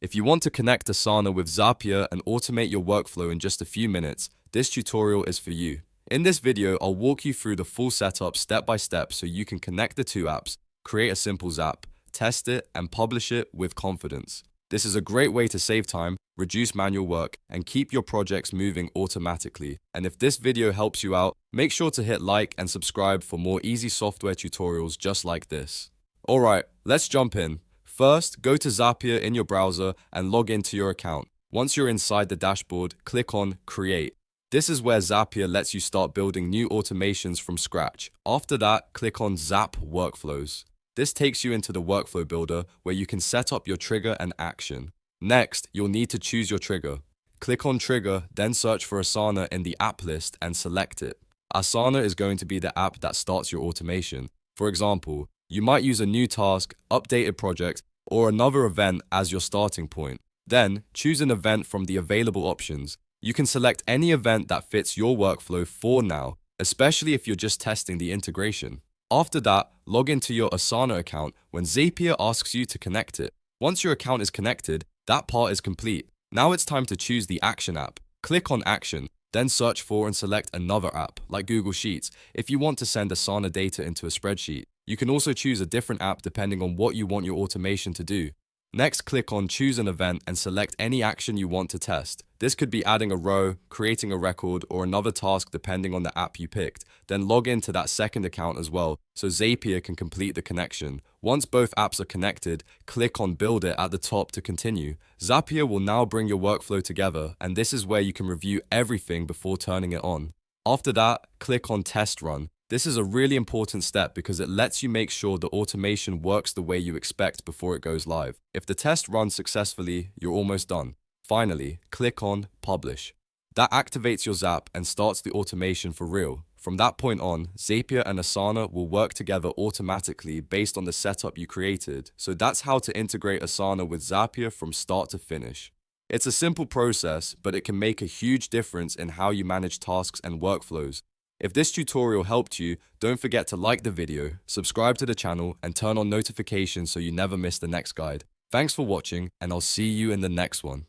If you want to connect Asana with Zapier and automate your workflow in just a few minutes, this tutorial is for you. In this video, I'll walk you through the full setup step by step so you can connect the two apps, create a simple Zap, test it, and publish it with confidence. This is a great way to save time, reduce manual work, and keep your projects moving automatically. And if this video helps you out, make sure to hit like and subscribe for more easy software tutorials just like this. Alright, let's jump in. First, go to Zapier in your browser and log into your account. Once you're inside the dashboard, click on Create. This is where Zapier lets you start building new automations from scratch. After that, click on Zap Workflows. This takes you into the workflow builder where you can set up your trigger and action. Next, you'll need to choose your trigger. Click on Trigger, then search for Asana in the app list and select it. Asana is going to be the app that starts your automation. For example, you might use a new task, updated project, or another event as your starting point. Then, choose an event from the available options. You can select any event that fits your workflow for now, especially if you're just testing the integration. After that, log into your Asana account when Zapier asks you to connect it. Once your account is connected, that part is complete. Now it's time to choose the Action app. Click on Action, then search for and select another app, like Google Sheets, if you want to send Asana data into a spreadsheet. You can also choose a different app depending on what you want your automation to do. Next, click on Choose an Event and select any action you want to test. This could be adding a row, creating a record, or another task depending on the app you picked. Then log into that second account as well, so Zapier can complete the connection. Once both apps are connected, click on Build It at the top to continue. Zapier will now bring your workflow together, and this is where you can review everything before turning it on. After that, click on Test Run. This is a really important step because it lets you make sure the automation works the way you expect before it goes live. If the test runs successfully, you're almost done. Finally, click on Publish. That activates your Zap and starts the automation for real. From that point on, Zapier and Asana will work together automatically based on the setup you created. So that's how to integrate Asana with Zapier from start to finish. It's a simple process, but it can make a huge difference in how you manage tasks and workflows. If this tutorial helped you, don't forget to like the video, subscribe to the channel, and turn on notifications so you never miss the next guide. Thanks for watching, and I'll see you in the next one.